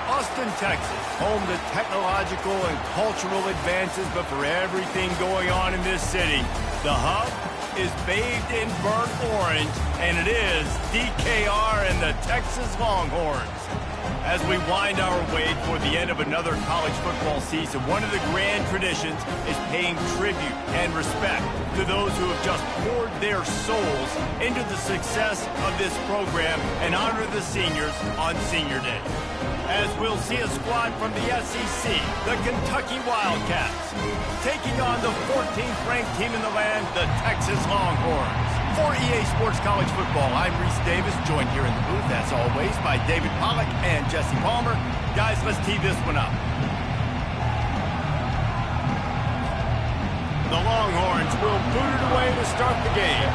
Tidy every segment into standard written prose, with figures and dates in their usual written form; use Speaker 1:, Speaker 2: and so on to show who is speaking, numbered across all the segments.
Speaker 1: Austin, Texas, home to technological and cultural advances, but for everything going on in this city, the hub is bathed in burnt orange, and it is DKR and the Texas Longhorns. As we wind our way toward the end of another college football season, one of the grand traditions is paying tribute and respect to those who have just poured their souls into the success of this program and honor the seniors on Senior Day. As we'll see a squad from the SEC, the Kentucky Wildcats, taking on the 14th ranked team in the land, the Texas Longhorns. For EA Sports College Football, I'm Reese Davis, joined here in the booth, as always, by David Pollack and Jesse Palmer. Guys, let's tee this one up. The Longhorns will boot it away to start the game.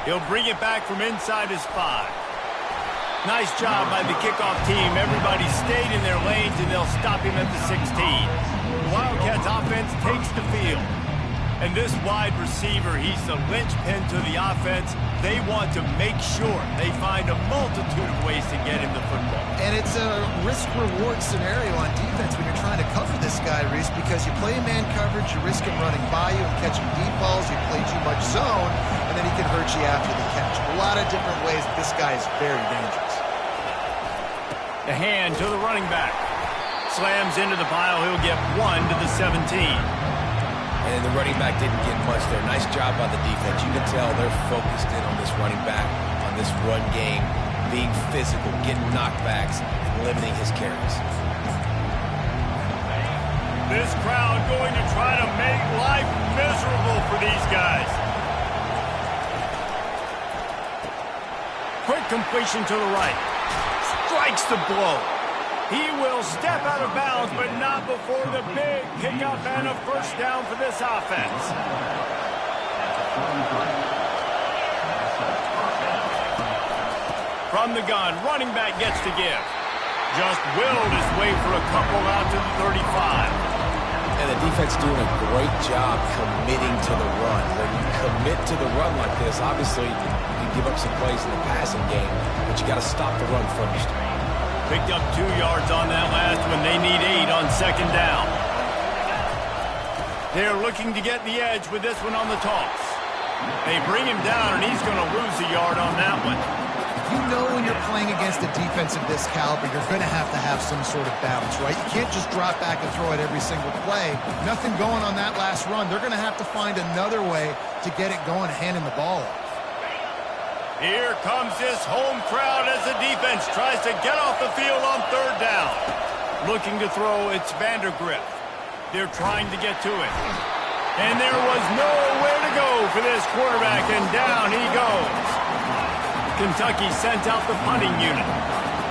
Speaker 1: He'll bring it back from inside his 5. Nice job by the kickoff team. Everybody stayed in their lanes, and they'll stop him at the 16. The Wildcats offense takes the field. And this wide receiver, he's the linchpin to the offense. They want to make sure they find a multitude of ways to get him the football. And it's a risk-reward scenario on defense when you're trying to cover this guy, Reese, because you play man coverage, you risk him running by you and catching deep balls, you play too much zone, and then he can hurt you after the catch. A lot of different ways that this guy is very dangerous. The hand to the running back. Slams into the pile. He'll get 1 to the 17.
Speaker 2: And the running back didn't get much there. Nice job by the defense. You can tell they're focused in on this running back, on this run game, being physical, getting knockbacks, and limiting his carries.
Speaker 1: This crowd going to try to make life miserable for these guys. Quick completion to the right. Strikes the blow. He will step out of bounds, but not before the big pickup and a first down for this offense. From the gun, running back gets to give. Just willed his way for a couple out to the 35.
Speaker 2: And the defense doing a great job committing to the run. When you commit to the run like this, obviously you can give up some plays in the passing game, but you got to stop the run first.
Speaker 1: Picked up 2 yards on that last one. They need 8 on second down. They're looking to get the edge with this one on the toss. They bring him down, and he's going to lose a yard on that one.
Speaker 3: You know when you're playing against a defense of this caliber, you're going to have some sort of balance, right? You can't just drop back and throw it every single play. Nothing going on that last run. They're going to have to find another way to get it going, handing the ball off.
Speaker 1: Here comes this home crowd as the defense tries to get off the field on third down. Looking to throw, it's Vandergrift. They're trying to get to it. And there was nowhere to go for this quarterback, and down he goes. Kentucky sent out the punting unit.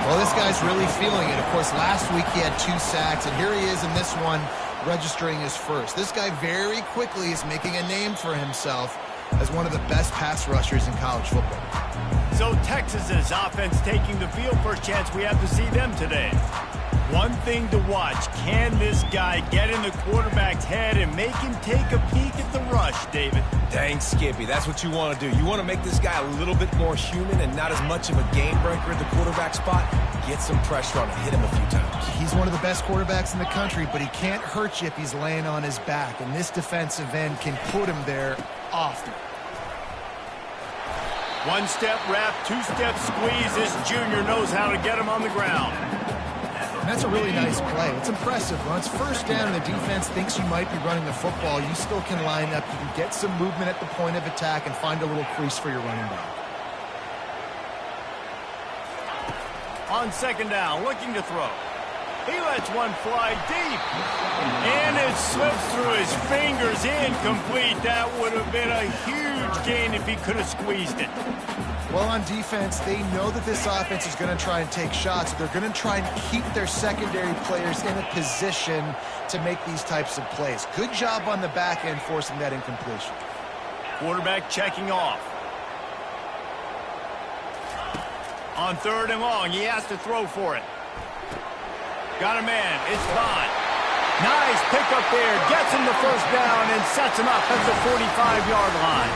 Speaker 3: Well, this guy's really feeling it. Of course, last week he had 2 sacks, and here he is in this one registering his first. This guy very quickly is making a name for himself as one of the best pass rushers in college football.
Speaker 1: So Texas's offense taking the field. First chance we have to see them today. One thing to watch, can this guy get in the quarterback's head and make him take a peek at the rush, David?
Speaker 2: Dang, Skippy, that's what you want to do. You want to make this guy a little bit more human and not as much of a game breaker at the quarterback spot. Get some pressure on him, hit him a few times.
Speaker 3: He's one of the best quarterbacks in the country, but he can't hurt you if he's laying on his back, and this defensive end can put him there often.
Speaker 1: One-step wrap, two-step squeeze. This junior knows how to get him on the ground.
Speaker 3: And that's a really nice play. It's impressive. When it's first down and the defense thinks you might be running the football, you still can line up. You can get some movement at the point of attack and find a little crease for your running back.
Speaker 1: On second down, looking to throw. He lets one fly deep. And it slips through his fingers, incomplete. That would have been a huge gain if he could have squeezed it.
Speaker 3: Well, on defense, they know that this offense is going to try and take shots. They're going to try and keep their secondary players in a position to make these types of plays. Good job on the back end forcing that incompletion.
Speaker 1: Quarterback checking off. On 3rd and long, he has to throw for it. Got a man. It's Bond. Nice pickup there. Gets him the first down and sets him up at the 45-yard line.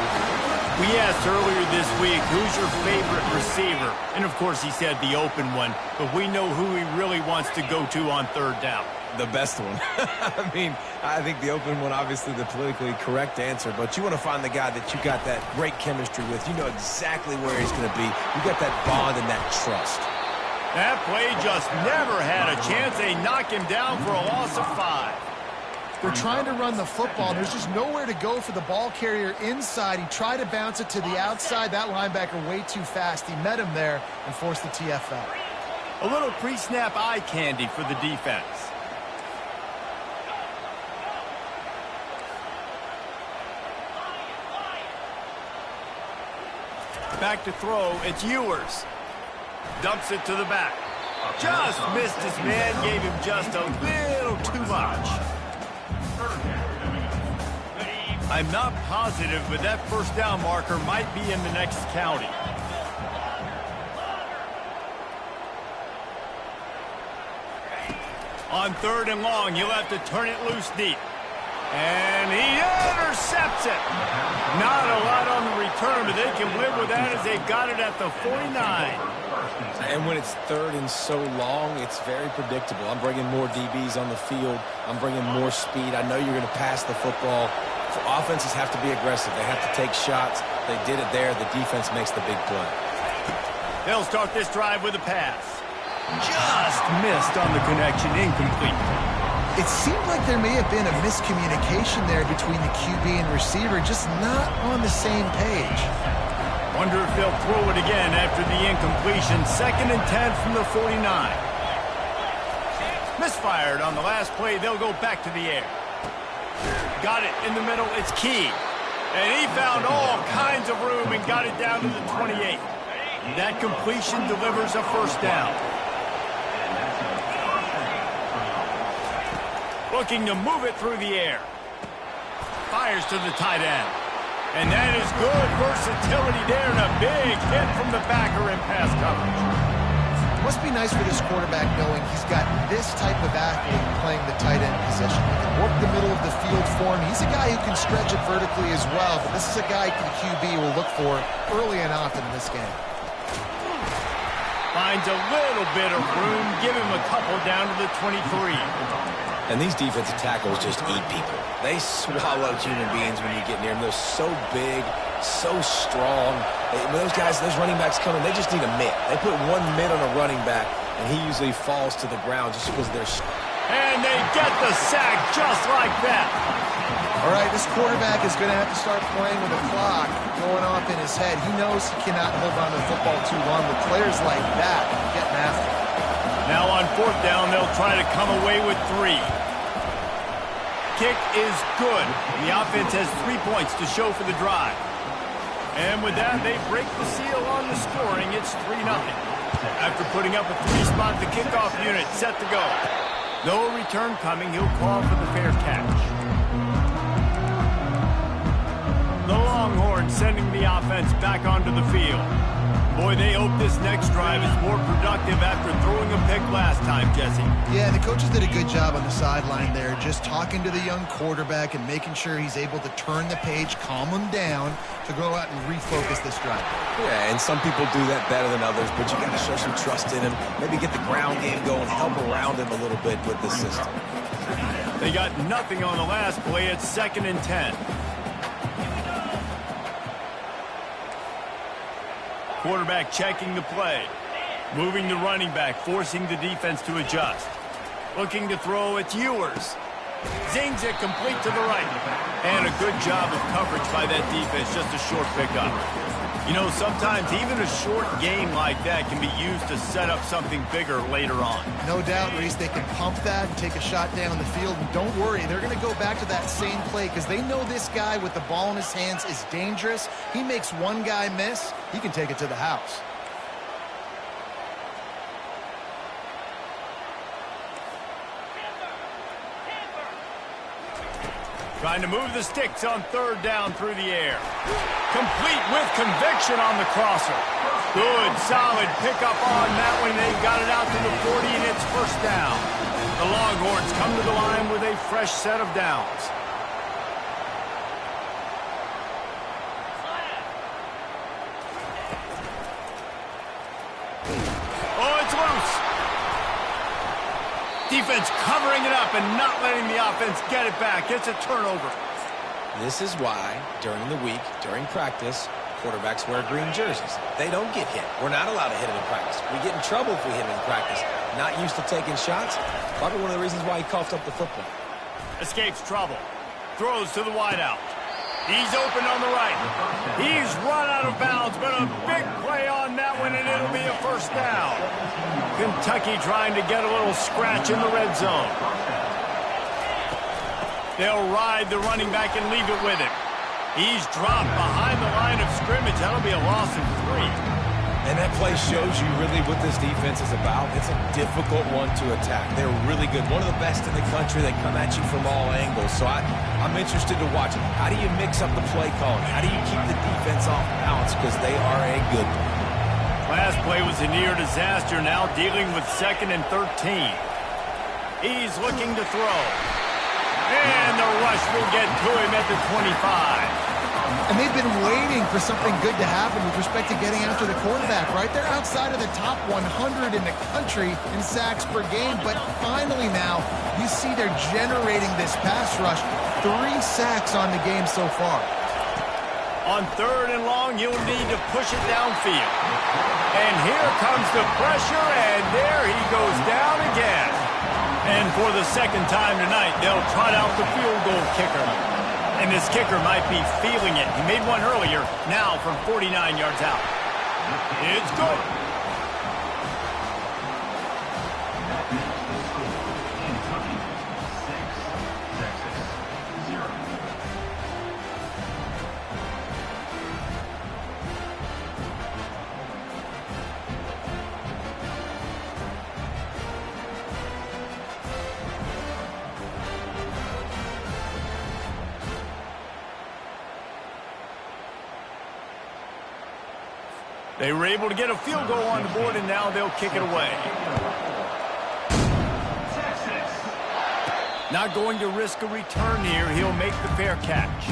Speaker 1: We asked earlier this week, who's your favorite receiver? And, of course, he said the open one. But we know who he really wants to go to on 3rd down.
Speaker 2: The best one. I mean, I think the open one, obviously the politically correct answer, but you want to find the guy that you got that great chemistry with. You know exactly where he's going to be. You got that bond and that trust.
Speaker 1: That play just never had a chance. They knock him down for a loss of 5.
Speaker 3: They're trying to run the football. There's just nowhere to go for the ball carrier inside. He tried to bounce it to the outside. That linebacker way too fast. He met him there and forced the TFL.
Speaker 1: A little pre-snap eye candy for the defense. Back to throw. It's Ewers. Dumps it to the back. Just missed his man. Gave him just a little too much. I'm not positive, but that first down marker might be in the next county. On 3rd and long, he'll have to turn it loose deep. And he intercepts it. Not a lot on the return, but they can live with that as they got it at the 49.
Speaker 2: And when it's 3rd and so long, it's very predictable. I'm bringing more DBs on the field. I'm bringing more speed. I know you're going to pass the football. Offenses have to be aggressive. They have to take shots. They did it there. The defense makes the big play.
Speaker 1: They'll start this drive with a pass. Just missed on the connection, incomplete.
Speaker 3: It seemed like there may have been a miscommunication there between the QB and receiver, just not on the same page.
Speaker 1: Wonder if they'll throw it again after the incompletion. 2nd and 10 from the 49. Misfired on the last play. They'll go back to the air. Got it in the middle. It's Key. And he found all kinds of room and got it down to the 28. That completion delivers a first down. Looking to move it through the air. Fires to the tight end. And that is good versatility there and a big hit from the backer in pass coverage.
Speaker 3: Must be nice for this quarterback knowing he's got this type of athlete playing the tight end position. He can work the middle of the field for him. He's a guy who can stretch it vertically as well, but this is a guy the QB will look for early and often in this game.
Speaker 1: Finds a little bit of room. Give him a couple down to the 23.
Speaker 2: And these defensive tackles just eat people. They swallow human beings when you get near them. They're so big, so strong. When those guys, those running backs come in, they just need a mitt. They put one mitt on a running back, and he usually falls to the ground just because they're...
Speaker 1: And they get the sack just like that.
Speaker 3: All right, this quarterback is going to have to start playing with a clock going off in his head. He knows he cannot hold on to the football too long, but players like that getting after him.
Speaker 1: Now on 4th down, they'll try to come away with 3. Kick is good. The offense has 3 points to show for the drive. And with that, they break the seal on the scoring. It's 3-0. After putting up a 3-spot, the kickoff unit set to go. No return coming. He'll call for the fair catch. The Longhorns sending the offense back onto the field. Boy, they hope this next drive is more productive after throwing a pick last time, Jesse.
Speaker 3: Yeah, the coaches did a good job on the sideline there, just talking to the young quarterback and making sure he's able to turn the page, calm him down to go out and refocus this drive.
Speaker 2: Yeah, and some people do that better than others, but you got to show some trust in him. Maybe get the ground game going, help around him a little bit with the system.
Speaker 1: They got nothing on the last play. It's 2nd and 10. Quarterback checking the play. Moving the running back, forcing the defense to adjust. Looking to throw, it's Ewers. Zings it complete to the right. And a good job of coverage by that defense, just a short pickup. You know, sometimes even a short game like that can be used to set up something bigger later on.
Speaker 3: No doubt, Reese, they can pump that and take a shot down the field. And don't worry, they're going to go back to that same play because they know this guy with the ball in his hands is dangerous. He makes one guy miss, he can take it to the house.
Speaker 1: Trying to move the sticks on third down through the air. Complete with conviction on the crosser. Good, solid pickup on that one. They got it out to the 40, and it's first down. The Longhorns come to the line with a fresh set of downs. Oh, it's loose. Defense covering it up and not letting the offense get it back. It's a turnover.
Speaker 2: This is why, during the week, during practice, quarterbacks wear green jerseys. They don't get hit. We're not allowed to hit them in practice. We get in trouble if we hit them in practice. Not used to taking shots. Probably one of the reasons why he coughed up the football.
Speaker 1: Escapes trouble. Throws to the wideout. He's open on the right. He's run out of bounds, but a big play on that one, and it'll be a first down. Kentucky trying to get a little scratch in the red zone. They'll ride the running back and leave it with him. He's dropped behind the line of scrimmage. That'll be a loss of 3.
Speaker 2: And that play shows you really what this defense is about. It's a difficult one to attack. They're really good. One of the best in the country. They come at you from all angles. So I'm interested to watch it. How do you mix up the play calling? How do you keep the defense off balance? Because they are a good one.
Speaker 1: Last play was a near disaster. Now dealing with 2nd and 13. He's looking to throw. And the rush will get to him at the 25.
Speaker 3: And they've been waiting for something good to happen with respect to getting after the quarterback, right? They're outside of the top 100 in the country in sacks per game, but finally now you see they're generating this pass rush. 3 sacks on the game so far.
Speaker 1: On 3rd and long, you'll need to push it downfield. And here comes the pressure, and there he goes down again. And for the second time tonight, they'll trot out the field goal kicker. And this kicker might be feeling it. He made one earlier, now from 49 yards out. It's good. They were able to get a field goal on the board, and now they'll kick it away. Not going to risk a return here. He'll make the fair catch.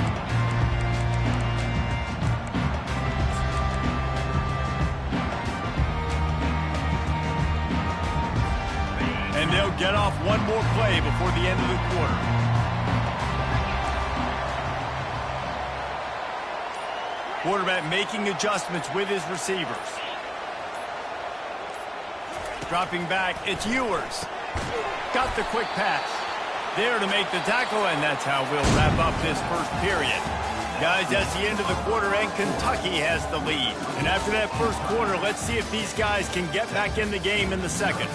Speaker 1: And they'll get off one more play before the end of the quarter. Quarterback making adjustments with his receivers. Dropping back, it's Ewers. Got the quick pass. There to make the tackle, and that's how we'll wrap up this first period. Guys, that's the end of the quarter, and Kentucky has the lead. And after that first quarter, let's see if these guys can get back in the game in the second.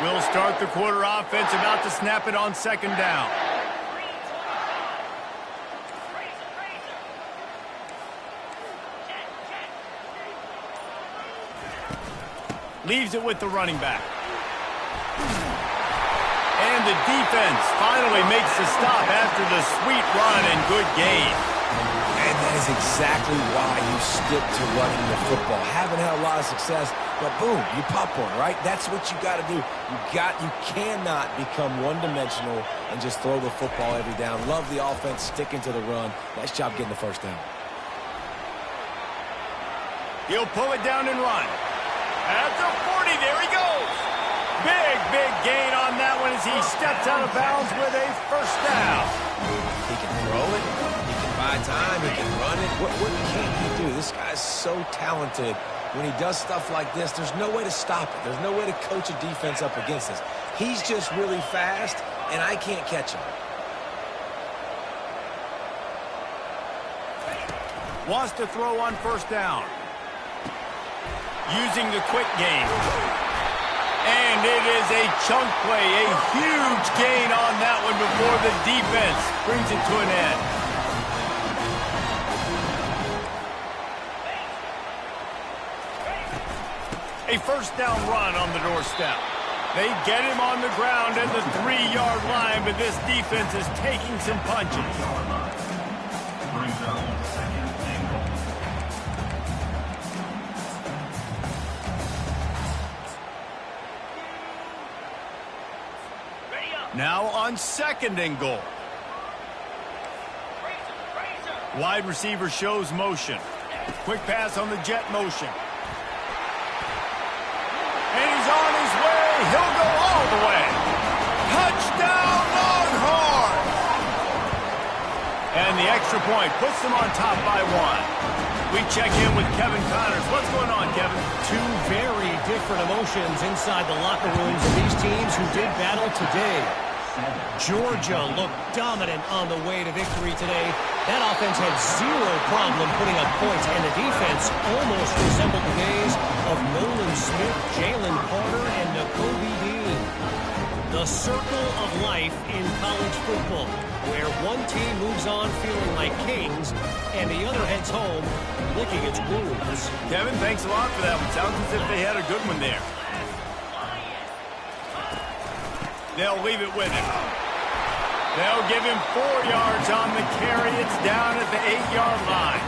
Speaker 1: We'll start the quarter offense, about to snap it on 2nd down. Leaves it with the running back. And the defense finally makes the stop after the sweet run and good gain.
Speaker 2: And that is exactly why you stick to running the football. Haven't had a lot of success, but boom, you pop one, right? That's what you got to do. You cannot become one-dimensional and just throw the football every down. Love the offense, sticking to the run. Nice job getting the first down.
Speaker 1: He'll pull it down and run. At the 40, there he goes. Big gain on that one as he steps out of bounds with a first down.
Speaker 2: He can throw it. He can buy time. He can run it. What can't he do? This guy's so talented. When he does stuff like this, there's no way to stop it. There's no way to coach a defense up against this. He's just really fast, and I can't catch him.
Speaker 1: Wants to throw on first down. Using the quick game. And it is a chunk play. A huge gain on that one before the defense brings it to an end. A first down run on the doorstep. They get him on the ground at the 3-yard line, but this defense is taking some punches. Now on 2nd and goal. Wide receiver shows motion. Quick pass on the jet motion. And he's on his way. He'll go all the way. Touchdown, Longhorns! And the extra point puts them on top by 1. We check in with Kevin Connors. What's going on, Kevin?
Speaker 4: Two very different emotions inside the locker rooms of these teams who did battle today. Georgia looked dominant on the way to victory today. That offense had zero problem putting up points, and the defense almost resembled the days of Nolan Smith, Jalen Carter, and Nakobe Dean. The circle of life in college football, where one team moves on feeling like kings, and the other heads home licking its wounds.
Speaker 1: Kevin, thanks a lot for that one. Sounds as if they had a good one there. They'll leave it with him. They'll give him 4 yards on the carry. It's down at the 8-yard line.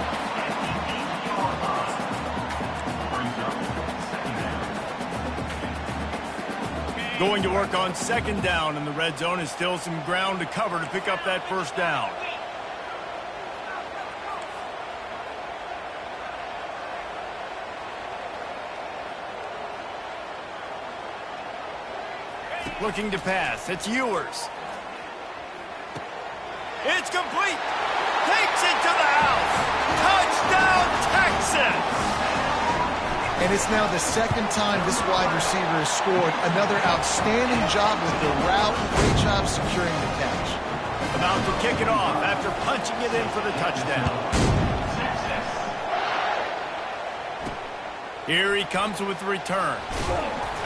Speaker 1: Going to work on 2nd down, and the red zone is still some ground to cover to pick up that first down. Looking to pass. It's Ewers. It's complete. Takes it to the house. Touchdown, Texas!
Speaker 3: And it's now the 2nd time this wide receiver has scored. Another outstanding job with the route. Great job securing the catch.
Speaker 1: About to kick it off after punching it in for the touchdown. Here he comes with the return.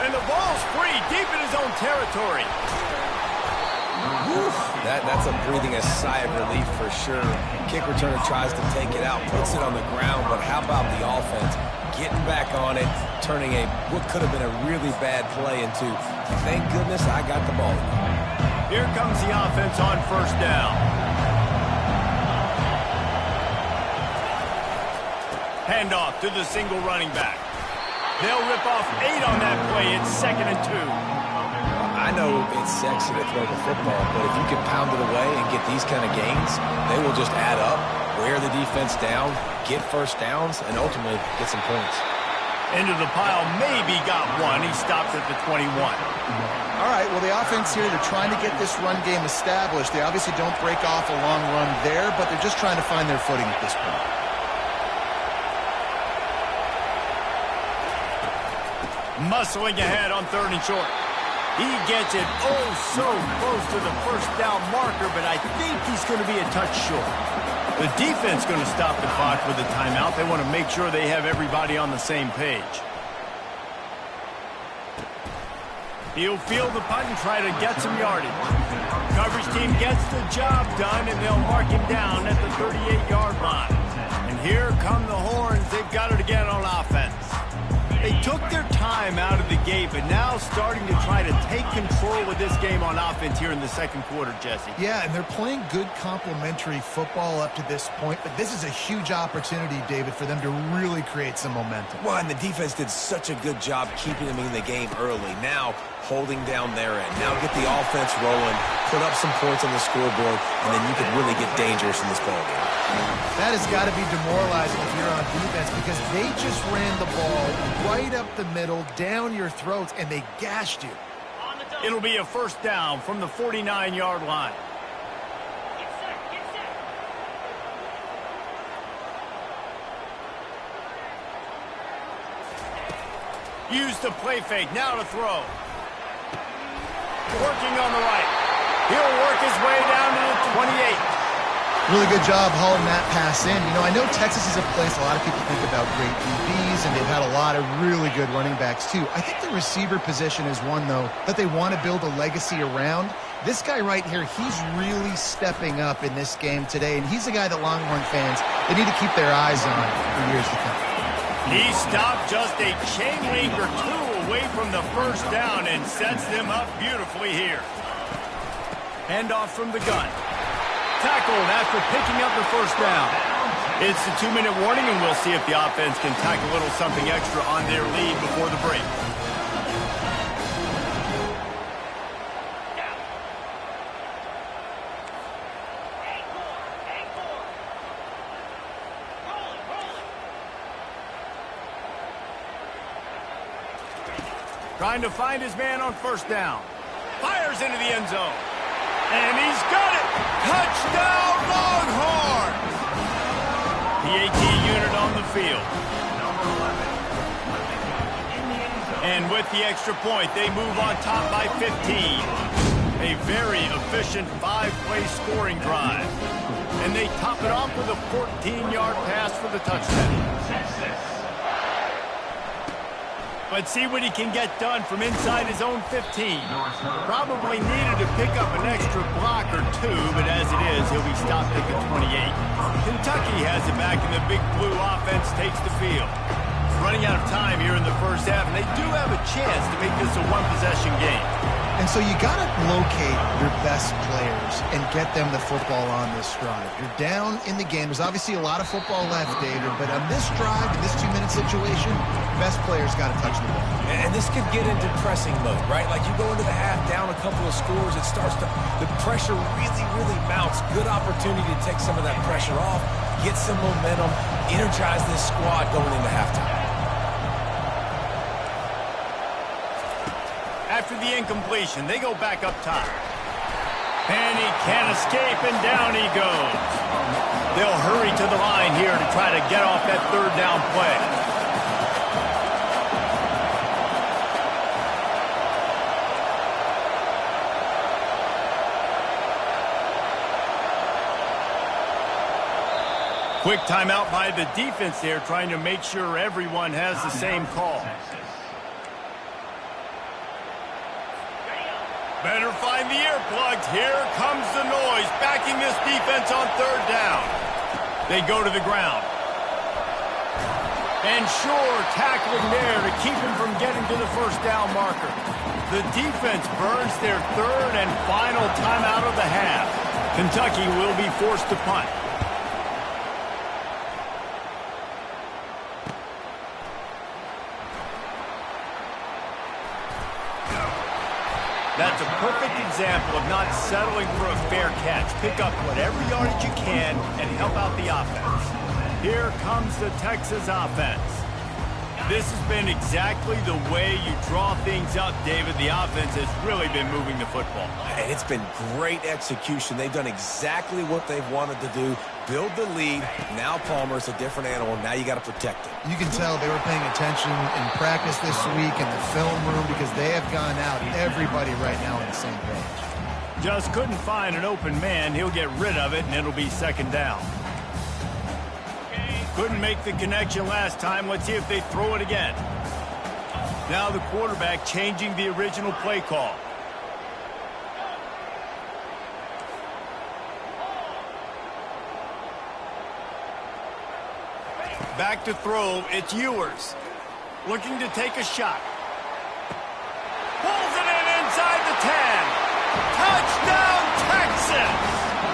Speaker 1: And the ball's free deep in his own territory.
Speaker 2: That's a breathing a sigh of relief for sure. Kick returner tries to take it out, puts it on the ground, but how about the offense getting back on it, turning what could have been a really bad play into, thank goodness I got the ball.
Speaker 1: Here comes the offense on first down. Handoff to the single running back. They'll rip off 8 on that play. It's 2nd and 2.
Speaker 2: I know it's sexy to throw the football, but if you can pound it away and get these kind of gains, they will just add up, wear the defense down, get first downs, and ultimately get some points.
Speaker 1: Into the pile, maybe got one. He stopped at the 21.
Speaker 3: All right, well, the offense here, they're trying to get this run game established. They obviously don't break off a long run there, but they're just trying to find their footing at this point.
Speaker 1: Muscling ahead on 3rd and short. He gets it so close to the first down marker, but I think he's going to be a touch short. The defense going to stop the clock with a timeout. They want to make sure they have everybody on the same page. He'll field the punt and try to get some yardage. Coverage team gets the job done, and they'll mark him down at the 38-yard line. And here come the Horns. They've got it again on offense. They took their time out of the gate, but now starting to try to take control of this game on offense here in the 2nd quarter, Jesse.
Speaker 3: Yeah, and they're playing good complementary football up to this point, but this is a huge opportunity, David, for them to really create some momentum.
Speaker 2: Well, and the defense did such a good job keeping them in the game early. Now, holding down their end. Now get the offense rolling, put up some points on the scoreboard, and then you could really get dangerous in this ballgame.
Speaker 3: That has got to be demoralizing if you're on defense because they just ran the ball right up the middle, down your throats, and they gashed you.
Speaker 1: It'll be a first down from the 49-yard line. Use the play fake, now to throw. Working on the right. He'll work his way down to the 28.
Speaker 3: Really good job hauling that pass in. You know, I know Texas is a place a lot of people think about great DBs, and they've had a lot of really good running backs, too. I think the receiver position is one, though, that they want to build a legacy around. This guy right here, he's really stepping up in this game today, and he's a guy that Longhorn fans, they need to keep their eyes on for years to come.
Speaker 1: He stopped just a chain link or two away from the first down and sets them up beautifully here. Handoff from the gun. Tackled after picking up the first down. It's the 2-minute warning, and we'll see if the offense can tack a little something extra on their lead before the break. Trying to find his man on first down. Fires into the end zone. And he's got it! Touchdown, Longhorns! The AT unit on the field. And with the extra point, they move on top by 15. A very efficient 5-play scoring drive. And they top it off with a 14-yard pass for the touchdown. But see what he can get done from inside his own 15. Probably needed to pick up an extra block or two, but as it is, he'll be stopped at the 28. Kentucky has it back, and the Big Blue offense takes the field. Running out of time here in the first half, and they do have a chance to make this a one-possession game.
Speaker 3: And so you got to locate your best players and get them the football on this drive. You're down in the game. There's obviously a lot of football left, David, but on this drive, in this 2-minute situation, best players got to touch the ball.
Speaker 2: And this could get into pressing mode, right? Like you go into the half down a couple of scores, it starts to, the pressure really mounts. Good opportunity to take some of that pressure off, get some momentum, energize this squad going into halftime.
Speaker 1: After the incompletion, they go back up top. And he can't escape, and down he goes. They'll hurry to the line here to try to get off that third down play. Quick timeout by the defense there, trying to make sure everyone has the same call. Better find the earplugs. Here comes the noise, backing this defense on third down. They go to the ground. And sure, tackling there to keep him from getting to the first down marker. The defense burns their third and final timeout of the half. Kentucky will be forced to punt. That's a perfect example of not settling for a fair catch. Pick up whatever yardage you can and help out the offense. Here comes the Texas offense. This has been exactly the way you draw things up, David. The offense has really been moving the football.
Speaker 2: And it's been great execution. They've done exactly what they've wanted to do. Build the lead. Now Palmer's a different animal. Now you got to protect it.
Speaker 3: You can tell they were paying attention in practice this week in the film room because they have gone out, everybody right now on the same page.
Speaker 1: Just couldn't find an open man. He'll get rid of it, and it'll be second down. Couldn't make the connection last time. Let's see if they throw it again. Now the quarterback changing the original play call. Back to throw, it's Ewers. Looking to take a shot. Pulls it in inside the 10. Touchdown, Texas!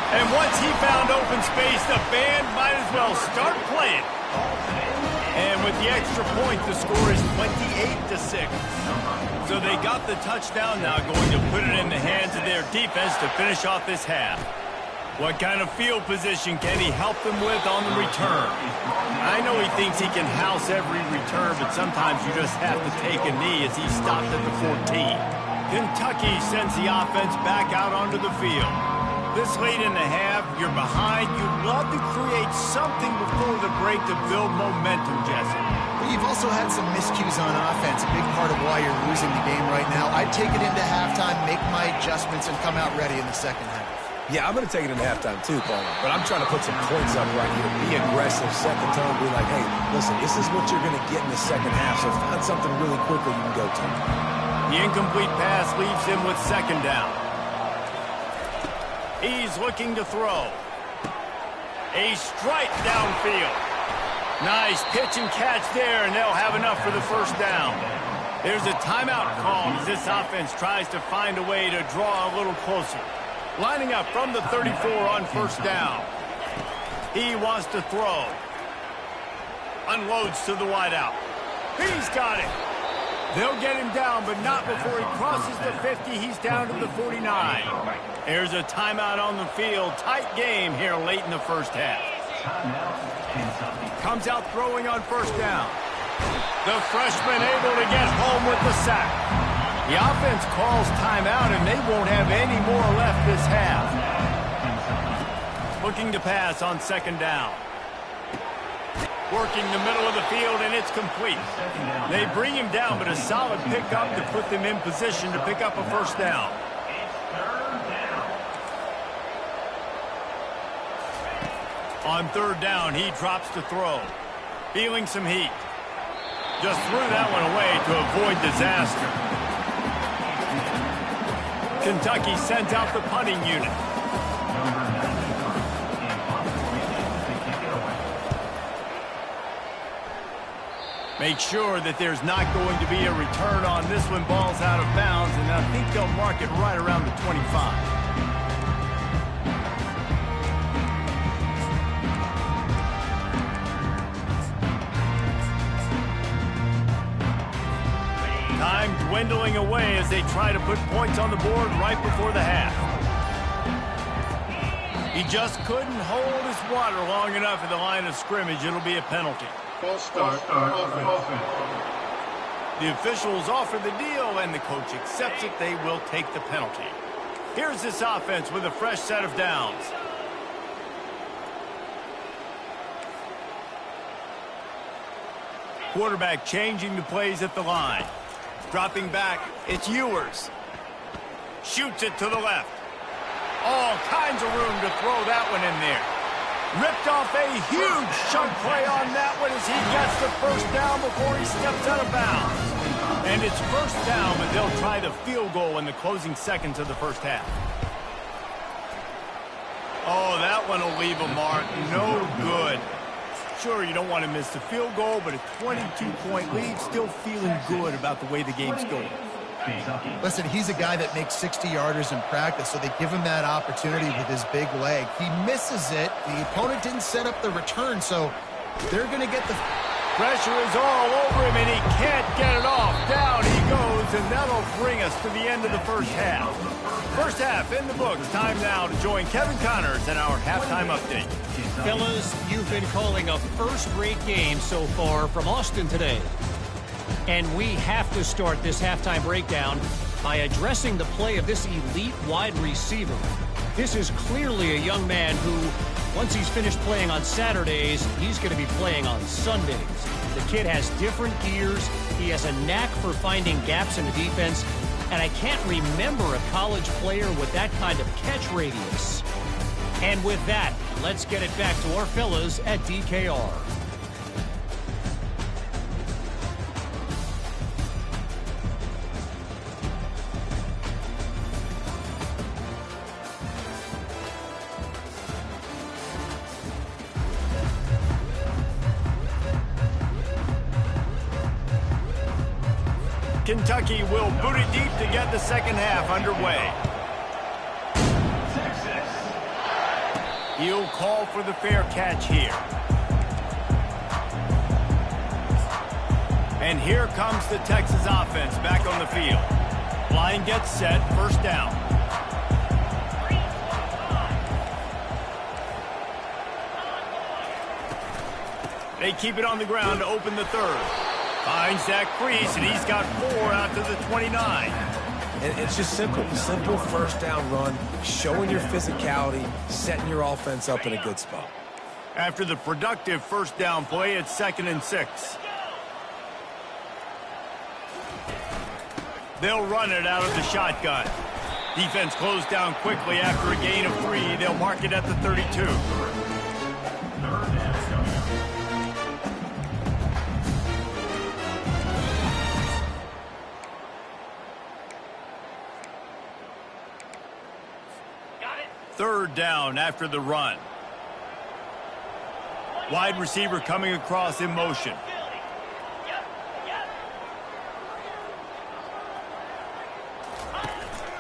Speaker 1: And once he found open space, the band might as well start playing. And with the extra point, the score is 28-6. So they got the touchdown now, going to put it in the hands of their defense to finish off this half. What kind of field position can he help them with on the return? I know he thinks he can house every return, but sometimes you just have to take a knee as he stopped at the 14. Kentucky sends the offense back out onto the field. This late in the half, you're behind. You'd love to create something before the break to build momentum, Jesse.
Speaker 3: But you've also had some miscues on offense, a big part of why you're losing the game right now. I'd take it into halftime, make my adjustments, and come out ready in the second half.
Speaker 2: Yeah, I'm going to take it into halftime too, Paul. But I'm trying to put some points up right here. Be aggressive, set the tone, be like, hey, listen, this is what you're going to get in the second half, so find something really quickly you can go to.
Speaker 1: The incomplete pass leaves him with second down. He's looking to throw. A strike downfield. Nice pitch and catch there, and they'll have enough for the first down. There's a timeout called as this offense tries to find a way to draw a little closer. Lining up from the 34 on first down. He wants to throw. Unloads to the wideout. He's got it. They'll get him down, but not before he crosses the 50. He's down to the 49. There's a timeout on the field. Tight game here late in the first half. Comes out throwing on first down. The freshman able to get home with the sack. The offense calls timeout, and they won't have any more left this half. Looking to pass on second down. Working the middle of the field, and it's complete. They bring him down, but a solid pickup to put them in position to pick up a first down. On third down, he drops to throw. Feeling some heat. Just threw that one away to avoid disaster. Kentucky sends out the punting unit. Make sure that there's not going to be a return on this one. Ball's out of bounds, and I think they'll mark it right around the 25. Time dwindling away as they try to put points on the board right before the half. He just couldn't hold his water long enough at the line of scrimmage. It'll be a penalty.
Speaker 5: False start offense.
Speaker 1: The officials offer the deal, and the coach accepts it. They will take the penalty. Here's this offense with a fresh set of downs. Quarterback changing the plays at the line. Dropping back, it's Ewers. Shoots it to the left. All kinds of room to throw that one in there. Ripped off a huge chunk play on that one as he gets the first down before he steps out of bounds. And it's first down, but they'll try the field goal in the closing seconds of the first half. Oh, that one will leave a mark. No good. Sure, you don't want to miss the field goal, but a 22-point lead, still feeling good about the way the game's going.
Speaker 3: Listen, he's a guy that makes 60-yarders in practice, so they give him that opportunity with his big leg. He misses it. The opponent didn't set up the return, so they're going to get the...
Speaker 1: Pressure is all over him, and he can't get it off. Down he goes, and that'll bring us to the end of the first half. First half in the books. Time now to join Kevin Connors in our halftime update.
Speaker 4: Fellas, you've been calling a first-rate game so far from Austin today. And we have to start this halftime breakdown by addressing the play of this elite wide receiver. This is clearly a young man who, once he's finished playing on Saturdays, he's going to be playing on Sundays. The kid has different gears. He has a knack for finding gaps in the defense. And I can't remember a college player with that kind of catch radius. And with that, let's get it back to our fellas at DKR.
Speaker 1: Kentucky will boot it deep to get the second half underway. He'll call for the fair catch here. And here comes the Texas offense back on the field. Line gets set, first down. They keep it on the ground to open the third. Finds that crease, and he's got 4 out to the 29.
Speaker 2: And it's just simple. Simple first down run, showing your physicality, setting your offense up in a good spot.
Speaker 1: After the productive first down play, it's 2nd and 6. They'll run it out of the shotgun. Defense closed down quickly after a gain of 3. They'll mark it at the 32. Third down after the run. Wide receiver coming across in motion.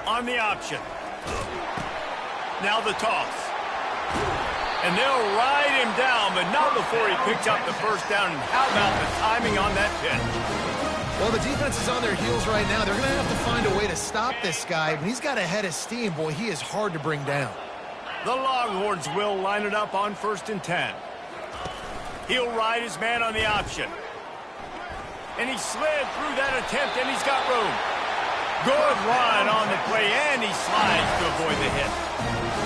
Speaker 1: On the option. Now the toss. And they'll ride him down, but not before he picks up the first down. And how about the timing on that pitch?
Speaker 3: Well, the defense is on their heels right now. They're going to have to find a way to stop this guy. When he's got a head of steam, boy, he is hard to bring down.
Speaker 1: The Longhorns will line it up on 1st and 10. He'll ride his man on the option. And he slid through that attempt, and he's got room. Good run on the play, and he slides to avoid the hit.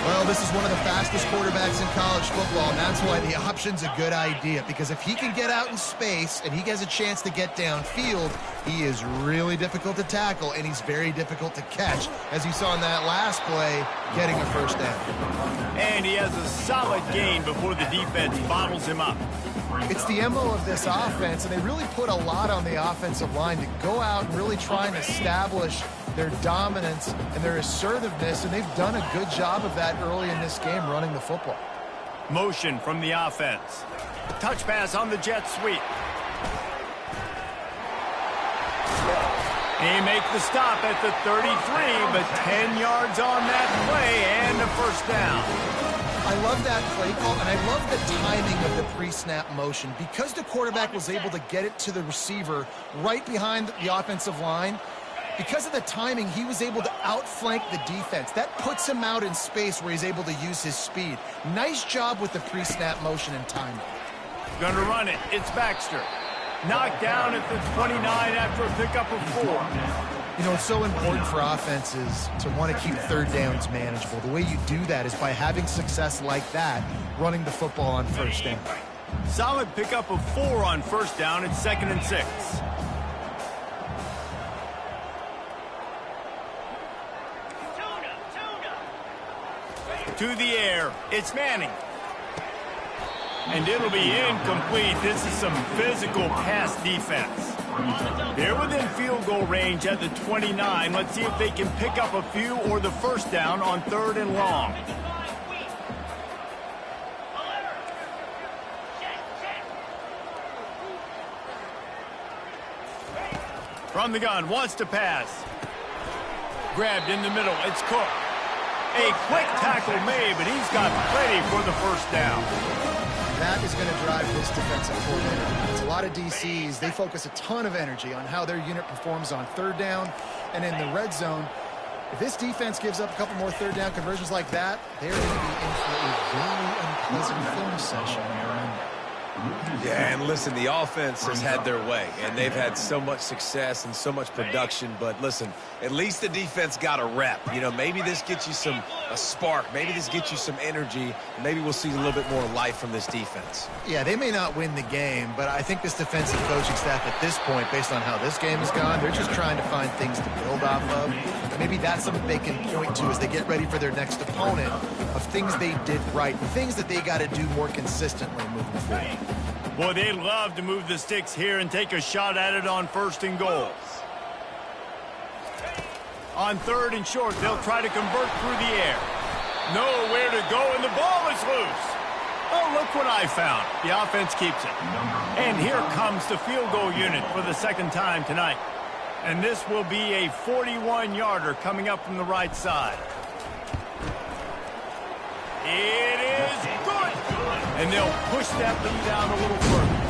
Speaker 3: Well, this is one of the fastest quarterbacks in college football, and that's why the option's a good idea. Because if he can get out in space and he has a chance to get downfield, he is really difficult to tackle, and he's very difficult to catch, as you saw in that last play, getting a first down.
Speaker 1: And he has a solid gain before the defense bottles him up.
Speaker 3: It's the MO of this offense, and they really put a lot on the offensive line to go out and really try and establish their dominance and their assertiveness, and they've done a good job of that early in this game running the football.
Speaker 1: Motion from the offense. Touch pass on the jet sweep. They make the stop at the 33, but 10 yards on that play and a first down.
Speaker 3: I love that play call, and I love the timing of the pre-snap motion. Because the quarterback was able to get it to the receiver right behind the offensive line, because of the timing, he was able to outflank the defense. That puts him out in space where he's able to use his speed. Nice job with the pre-snap motion and timing.
Speaker 1: Going to run it. It's Baxter. Knocked down at the 29 after a pickup of 4.
Speaker 3: You know, it's so important for offenses to want to keep third downs manageable. The way you do that is by having success like that, running the football on first down.
Speaker 1: Solid pickup of 4 on first down. It's 2nd and 6. To the air. It's Manning. And it'll be incomplete. This is some physical pass defense. They're within field goal range at the 29. Let's see if they can pick up a few or the first down on 3rd and long. From the gun, wants to pass. Grabbed in the middle, it's Cook. A quick tackle made, but he's got plenty for the first down.
Speaker 3: That is going to drive this defensive coordinator. It's a lot of DCs. They focus a ton of energy on how their unit performs on third down and in the red zone. If this defense gives up a couple more third down conversions like that, they're going to be in for a very unpleasant film session around there.
Speaker 2: Yeah, and listen, the offense has had their way, and they've had so much success and so much production. But listen, at least the defense got a rep. You know, maybe this gets you a spark. Maybe this gets you some energy. And maybe we'll see a little bit more life from this defense.
Speaker 3: Yeah, they may not win the game, but I think this defensive coaching staff at this point, based on how this game has gone, they're just trying to find things to build off of. Maybe that's something they can point to as they get ready for their next opponent, of things they did right, things that they got to do more consistently moving forward.
Speaker 1: Boy, they'd love to move the sticks here and take a shot at it on 1st and goal. On 3rd and short, they'll try to convert through the air. Nowhere to go, and the ball is loose. Oh, look what I found. The offense keeps it. And here comes the field goal unit for the 2nd time tonight. And this will be a 41-yarder coming up from the right side. It is good. And they'll push that lead down a little further.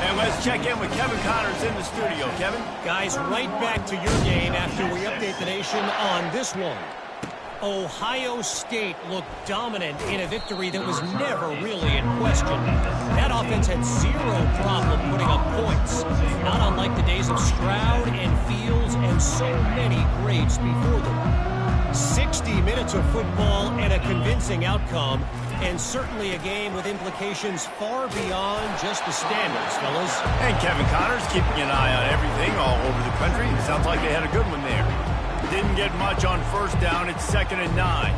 Speaker 1: And let's check in with Kevin Connors in the studio. Kevin?
Speaker 4: Guys, right back to your game after we update the nation on this one. Ohio State looked dominant in a victory that was never really in question. That offense had zero problem putting up points, not unlike the days of Stroud and Fields and so many greats before them. 60 minutes of football and a convincing outcome, and certainly a game with implications far beyond just the standards, fellas.
Speaker 1: And Kevin Connors keeping an eye on everything all over the country. Sounds like they had a good one there. Didn't get much on first down. It's 2nd and 9.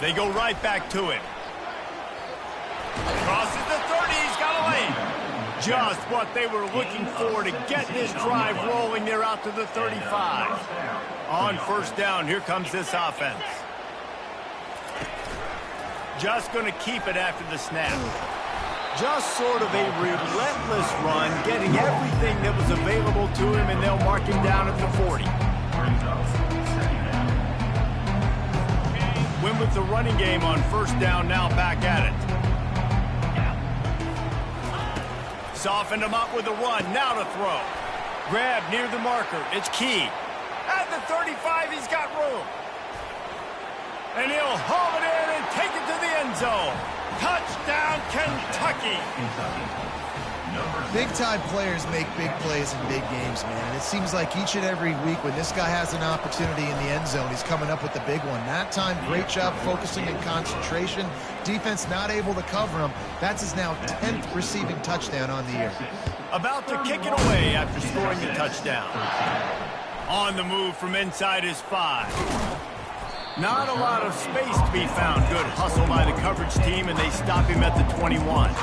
Speaker 1: They go right back to it. Crosses the 30. He's got a lane. Just what they were looking for to get this drive rolling. They're out to the 35. On first down, here comes this offense. Just going to keep it after the snap. Just sort of a relentless run, getting everything that was available to him, and they'll mark him down at the 40. Win with the running game on first down, now back at it. Softened him up with a run, now to throw. Grab near the marker, it's Key. At the 35, he's got room. And he'll haul it in and take it to the end zone. Touchdown, Kentucky.
Speaker 3: Big-time players make big plays in big games, man. And it seems like each and every week when this guy has an opportunity in the end zone, he's coming up with the big one. That time, great job focusing and concentration. Defense not able to cover him. That's his now 10th receiving touchdown on the year.
Speaker 1: About to kick it away after scoring the touchdown. On the move from inside his 5. Not a lot of space to be found. Good hustle by the coverage team, and they stop him at the 21.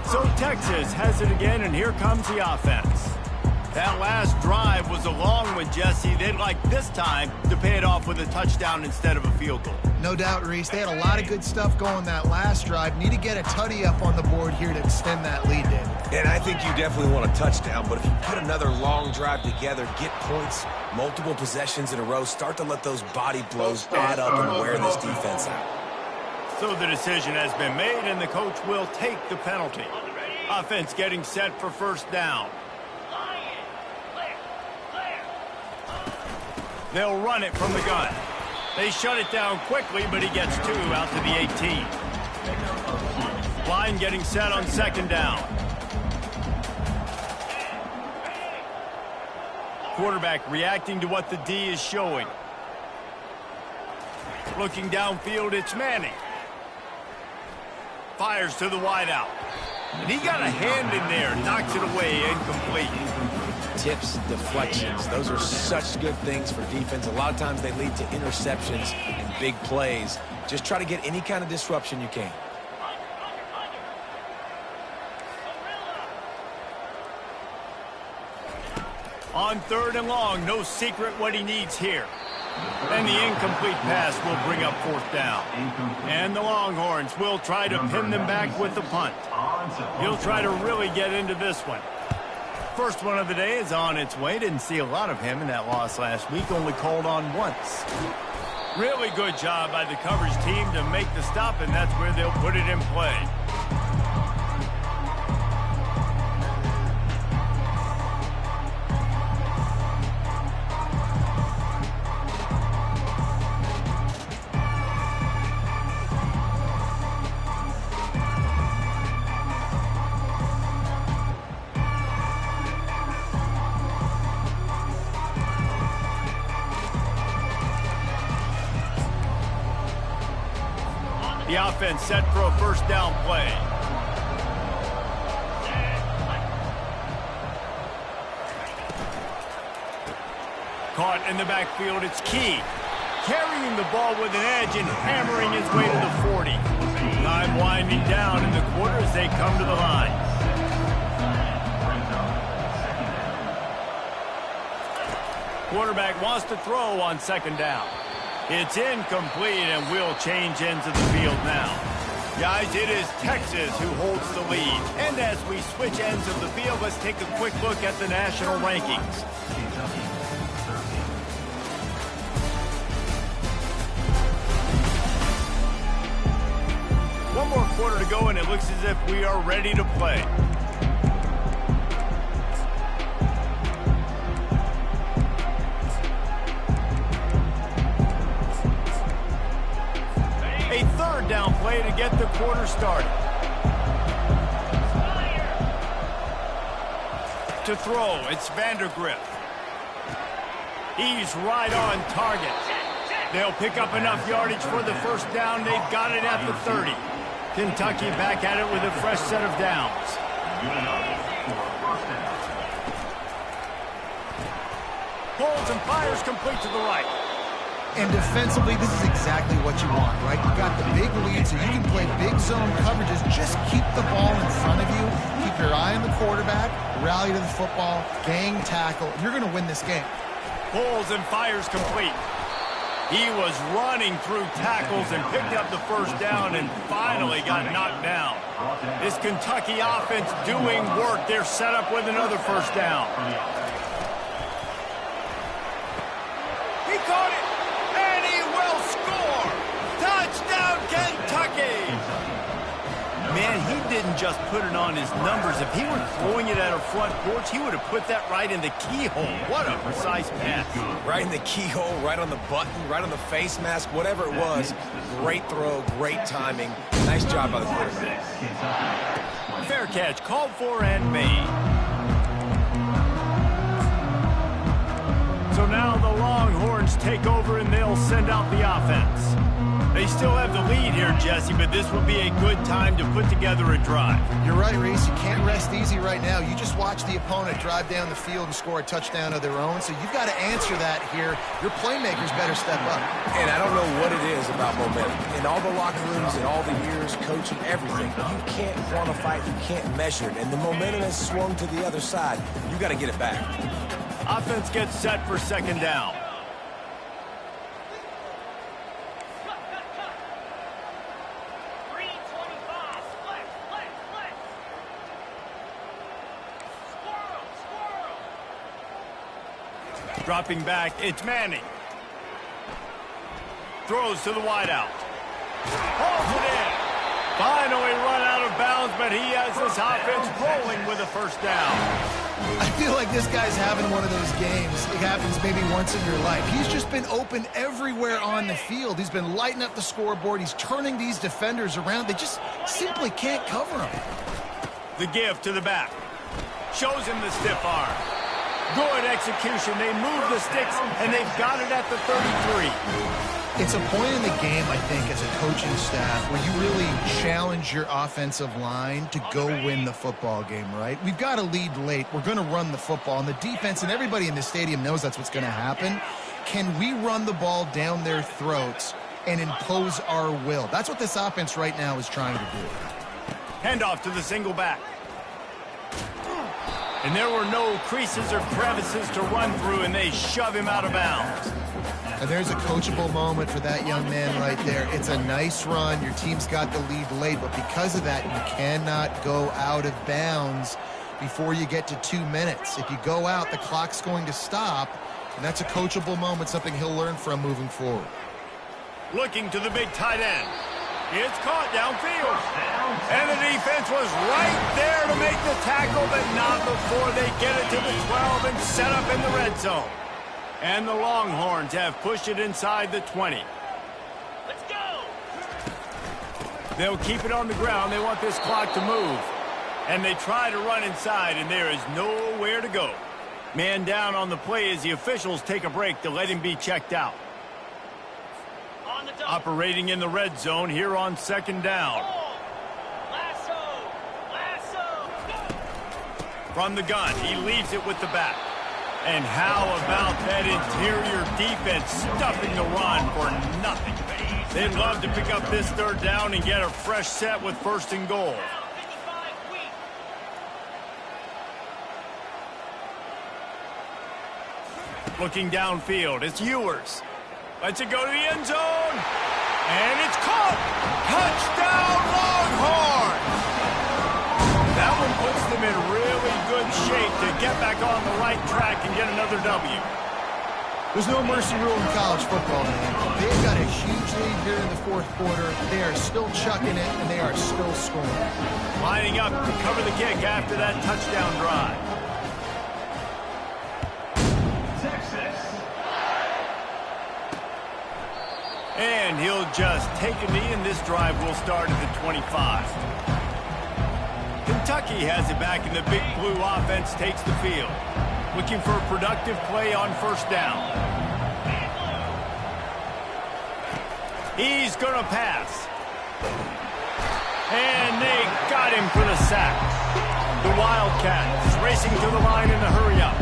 Speaker 1: So Texas has it again, and here comes the offense. That last drive was a long one, Jesse. They'd like this time to pay it off with a touchdown instead of a field goal.
Speaker 3: No doubt, Reese. They had a lot of good stuff going that last drive. Need to get a tutty up on the board here to extend that lead, David.
Speaker 2: And I think you definitely want a touchdown, but if you put another long drive together, get points, multiple possessions in a row, start to let those body blows add up and wear this defense out.
Speaker 1: So the decision has been made, and the coach will take the penalty. Offense getting set for first down. They'll run it from the gun. They shut it down quickly, but he gets 2 out to the 18. Line getting set on second down. Quarterback reacting to what the D is showing. Looking downfield, it's Manning. Fires to the wideout. And he got a hand in there, knocks it away, incomplete.
Speaker 2: Tips, deflections, those are such good things for defense. A lot of times they lead to interceptions and big plays. Just try to get any kind of disruption you can.
Speaker 1: On third and long, no secret what he needs here. And the incomplete pass will bring up fourth down. And the Longhorns will try to pin them back with the punt. He'll try to really get into this one. First one of the day is on its way. Didn't see a lot of him in that loss last week. Only called on once. Really good job by the coverage team to make the stop, and that's where they'll put it in play. The offense set for a first down play. Caught in the backfield, it's Key. Carrying the ball with an edge and hammering his way to the 40. Time winding down in the quarter as they come to the line. Quarterback wants to throw on second down. It's incomplete, and we'll change ends of the field now. Guys, it is Texas who holds the lead. And as we switch ends of the field, let's take a quick look at the national rankings. One One more quarter to go, and it looks as if we are ready to play. A third down play to get the quarter started. To throw, it's Vandergrift. He's right on target. They'll pick up enough yardage for the first down. They've got it at the 30. Kentucky back at it with a fresh set of downs. Holds and fires complete to the right.
Speaker 3: And defensively, this is exactly what you want, right? You got the big lead, so you can play big zone coverages. Just keep the ball in front of you. Keep your eye on the quarterback. Rally to the football. Gang tackle. You're going to win this game.
Speaker 1: Pulls and fires complete. He was running through tackles and picked up the first down and finally got knocked down. This Kentucky offense doing work. They're set up with another first down. He caught it. Touchdown, Kentucky! Man, he didn't just put it on his numbers. If he were throwing it at a front porch, he would have put that right in the keyhole. What a precise pass.
Speaker 2: Right in the keyhole, right on the button, right on the face mask, whatever it was. Great throw, great timing. Nice job by the quarterback.
Speaker 1: Fair catch, called for and made. So now the Longhorns take over and they'll send out the offense. They still have the lead here, Jesse, but this will be a good time to put together a drive.
Speaker 3: You're right, Reese. You can't rest easy right now. You just watch the opponent drive down the field and score a touchdown of their own, so you've got to answer that here. Your playmakers better step up.
Speaker 2: And I don't know what it is about momentum. In all the locker rooms, in all the years, coaching, everything, you can't quantify it, you can't measure it, and the momentum has swung to the other side. You got to get it back.
Speaker 1: Offense gets set for second down. Dropping back, it's Manning. Throws to the wideout. Holds it in. Finally run out of bounds, but he has this offense rolling with a first down.
Speaker 3: I feel like this guy's having one of those games. It happens maybe once in your life. He's just been open everywhere on the field. He's been lighting up the scoreboard. He's turning these defenders around. They just simply can't cover him.
Speaker 1: The give to the back. Shows him the stiff arm. Good execution. They move the sticks, and they've got it at the 33.
Speaker 3: It's a point in the game, I think, as a coaching staff where you really challenge your offensive line to go win the football game, right? We've got to lead late. We're going to run the football. And the defense and everybody in the stadium knows that's what's going to happen. Can we run the ball down their throats and impose our will? That's what this offense right now is trying to do.
Speaker 1: Handoff to the single back. And there were no creases or crevices to run through, and they shove him out of bounds.
Speaker 3: And there's a coachable moment for that young man right there. It's a nice run. Your team's got the lead late, but because of that, you cannot go out of bounds before you get to 2 minutes. If you go out, the clock's going to stop, and that's a coachable moment, something he'll learn from moving forward.
Speaker 1: Looking to the big tight end. It's caught downfield. And the defense was right there to make the tackle, but not before they get it to the 12 and set up in the red zone. And the Longhorns have pushed it inside the 20.
Speaker 4: Let's go!
Speaker 1: They'll keep it on the ground. They want this clock to move. And they try to run inside, and there is nowhere to go. Man down on the play as the officials take a break to let him be checked out. Operating in the red zone here on second down. From the gun, he leaves it with the back. And how about that interior defense stuffing the run for nothing? They'd love to pick up this third down and get a fresh set with first and goal. Looking downfield, it's Ewers. Lets it go to the end zone. And it's caught. Touchdown, Longhorns! That one puts them in really good shape to get back on the right track and get another W.
Speaker 3: There's no mercy rule in college football, man. They've got a huge lead here in the fourth quarter. They are still chucking it, and they are still scoring.
Speaker 1: Lining up to cover the kick after that touchdown drive. And he'll just take a knee, and this drive will start at the 25. Kentucky has it back, and the Big Blue offense takes the field. Looking for a productive play on first down. He's going to pass. And they got him for the sack. The Wildcats racing to the line in the hurry-up.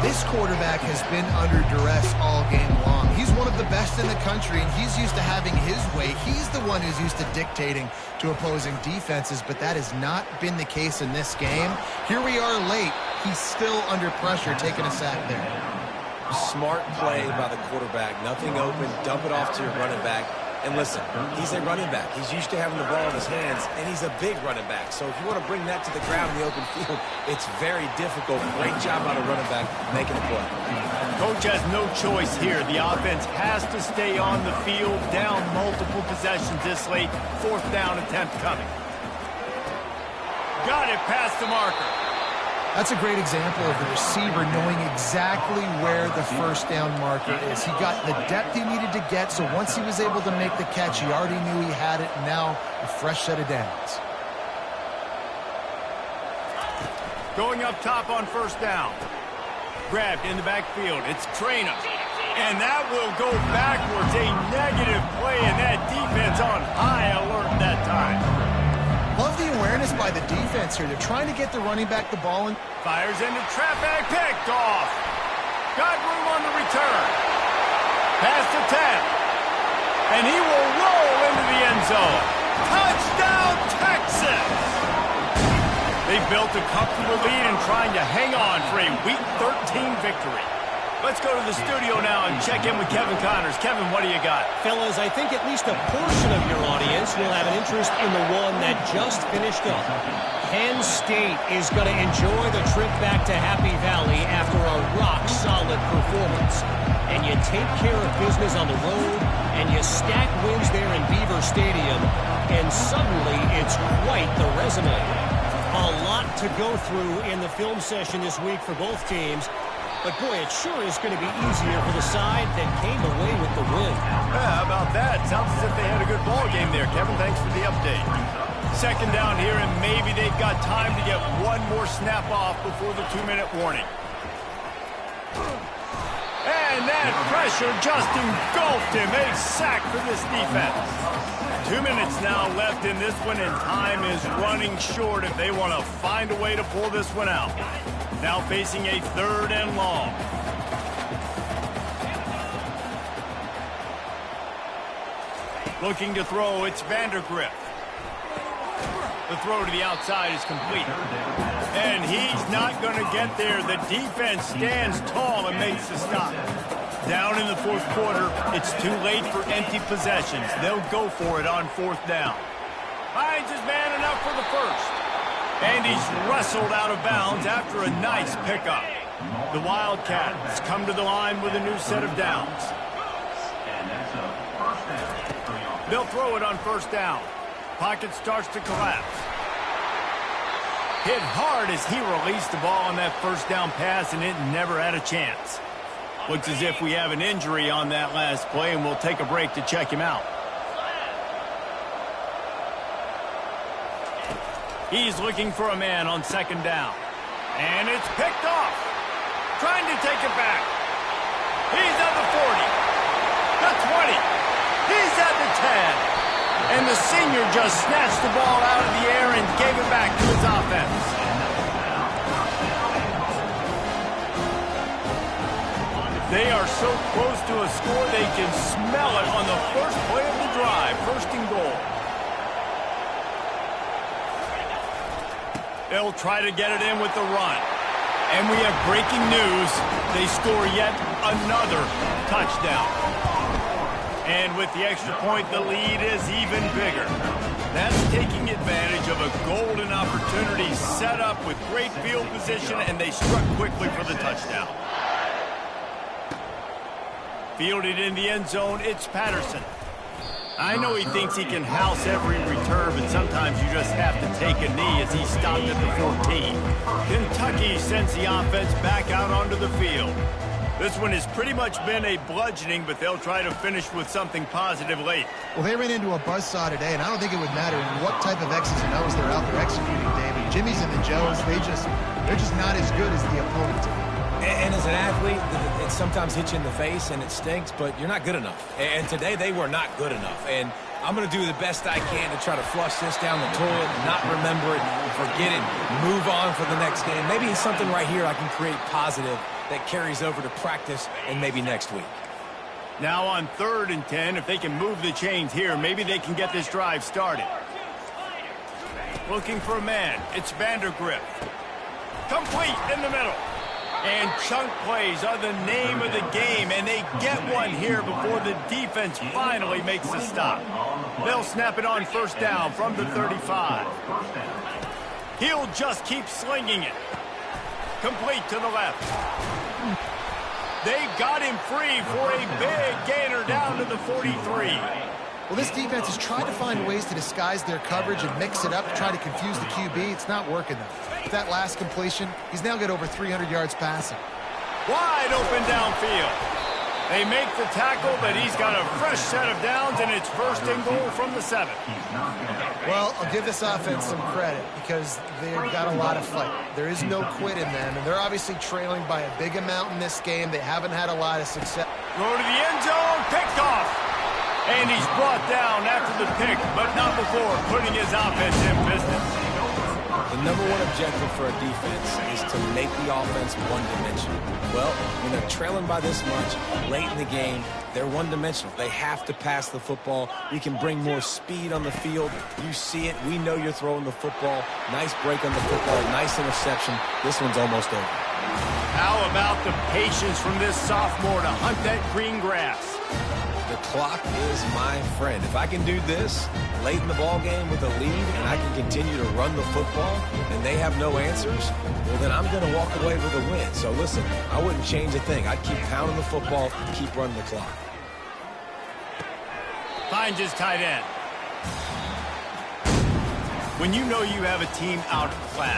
Speaker 3: This quarterback has been under duress all game long. He's one of the best in the country, and he's used to having his way. He's the one who's used to dictating to opposing defenses, but that has not been the case in this game. Here we are late. He's still under pressure, taking a sack there.
Speaker 2: Smart play by the quarterback. Nothing open. Dump it off to your running back. And listen, he's a running back. He's used to having the ball in his hands, and he's a big running back. So if you want to bring that to the ground in the open field, it's very difficult. Great job by the running back making a play.
Speaker 1: Coach has no choice here. The offense has to stay on the field, down multiple possessions this late. Fourth down attempt coming. Got it past the marker.
Speaker 3: That's a great example of the receiver knowing exactly where the first down marker is. He got the depth he needed to get, so once he was able to make the catch, he already knew he had it, and now a fresh set of downs.
Speaker 1: Going up top on first down. Grabbed in the backfield. It's Traynor. And that will go backwards. A negative play, and that defense on high alert that time.
Speaker 3: Love the awareness by the defense here. They're trying to get the running back the ball.
Speaker 1: Fires into traffic, picked off. Got room on the return. Pass to 10. And he will roll into the end zone. Touchdown, Texas! They built a comfortable lead and trying to hang on for a Week 13 victory. Let's go to the studio now and check in with Kevin Connors. Kevin, what do you got?
Speaker 4: Fellas, I think at least a portion of your audience will have an interest in the one that just finished up. Penn State is going to enjoy the trip back to Happy Valley after a rock-solid performance. And you take care of business on the road, and you stack wins there in Beaver Stadium, and suddenly it's quite the resume. A lot to go through in the film session this week for both teams. But, boy, it sure is going to be easier for the side that came away with the win.
Speaker 1: Yeah, how about that? Sounds as if they had a good ball game there. Kevin, thanks for the update. Second down here, and maybe they've got time to get one more snap off before the 2-minute warning. And that pressure just engulfed him. A sack for this defense. 2 minutes now left in this one, and time is running short if they want to find a way to pull this one out. Now facing a 3rd and long. Looking to throw, it's Vandergrift. The throw to the outside is complete. And he's not going to get there. The defense stands tall and makes the stop. Down in the fourth quarter, it's too late for empty possessions. They'll go for it on 4th down. Finds his man enough for the first. And he's wrestled out of bounds after a nice pickup. The Wildcats come to the line with a new set of downs. They'll throw it on 1st down. Pocket starts to collapse. Hit hard as he released the ball on that 1st down pass, and it never had a chance. Looks as if we have an injury on that last play, and we'll take a break to check him out. He's looking for a man on 2nd down. And it's picked off. Trying to take it back. He's at the 40. The 20. He's at the 10. And the senior just snatched the ball out of the air and gave it back to his offense. They are so close to a score they can smell it on the first play of the drive. 1st and goal. They'll try to get it in with the run. And we have breaking news. They score yet another touchdown. And with the extra point, the lead is even bigger. That's taking advantage of a golden opportunity set up with great field position, and they struck quickly for the touchdown. Fielded in the end zone, it's Patterson. I know he thinks he can house every return, but sometimes you just have to take a knee as he stopped at the 14. Kentucky sends the offense back out onto the field. This one has pretty much been a bludgeoning, but they'll try to finish with something positive late.
Speaker 3: Well, they ran into a buzzsaw today, and I don't think it would matter what type of X's and O's they're out there executing, David. Jimmy's and the Joes, they're just not as good as the opponent.
Speaker 2: And as an athlete, it sometimes hits you in the face and it stinks, but you're not good enough. And today they were not good enough. And I'm going to do the best I can to try to flush this down the toilet, not remember it, forget it, move on for the next game. Maybe it's something right here I can create positive that carries over to practice and maybe next week.
Speaker 1: Now on 3rd and 10, if they can move the chains here, maybe they can get this drive started. Looking for a man. It's Vandergrift. Complete in the middle. And chunk plays are the name of the game, and they get one here before the defense finally makes the stop. They'll snap it on 1st down from the 35. He'll just keep slinging it. Complete to the left. They got him free for a big gainer down to the 43.
Speaker 3: Well, this defense has tried to find ways to disguise their coverage and mix it up to try to confuse the QB. It's not working, though. With that last completion, he's now got over 300 yards passing.
Speaker 1: Wide open downfield. They make the tackle, but he's got a fresh set of downs, and it's 1st and goal from the 7.
Speaker 3: Well, I'll give this offense some credit because they've got a lot of fight. There is no quit in them, and they're obviously trailing by a big amount in this game. They haven't had a lot of success.
Speaker 1: Throw to the end zone, picked off. And he's brought down after the pick, but not before putting his offense in business.
Speaker 2: The number one objective for a defense is to make the offense one-dimensional. Well, when they're trailing by this much, late in the game, they're one-dimensional. They have to pass the football. You can bring more speed on the field. You see it. We know you're throwing the football. Nice break on the football. Nice interception. This one's almost over.
Speaker 1: How about the patience from this sophomore to hunt that green grass?
Speaker 2: The clock is my friend. If I can do this late in the ball game with a lead and I can continue to run the football and they have no answers, well, then I'm going to walk away with a win. So, listen, I wouldn't change a thing. I'd keep pounding the football, keep running the clock.
Speaker 1: Finds his tight end. When you know you have a team out of class,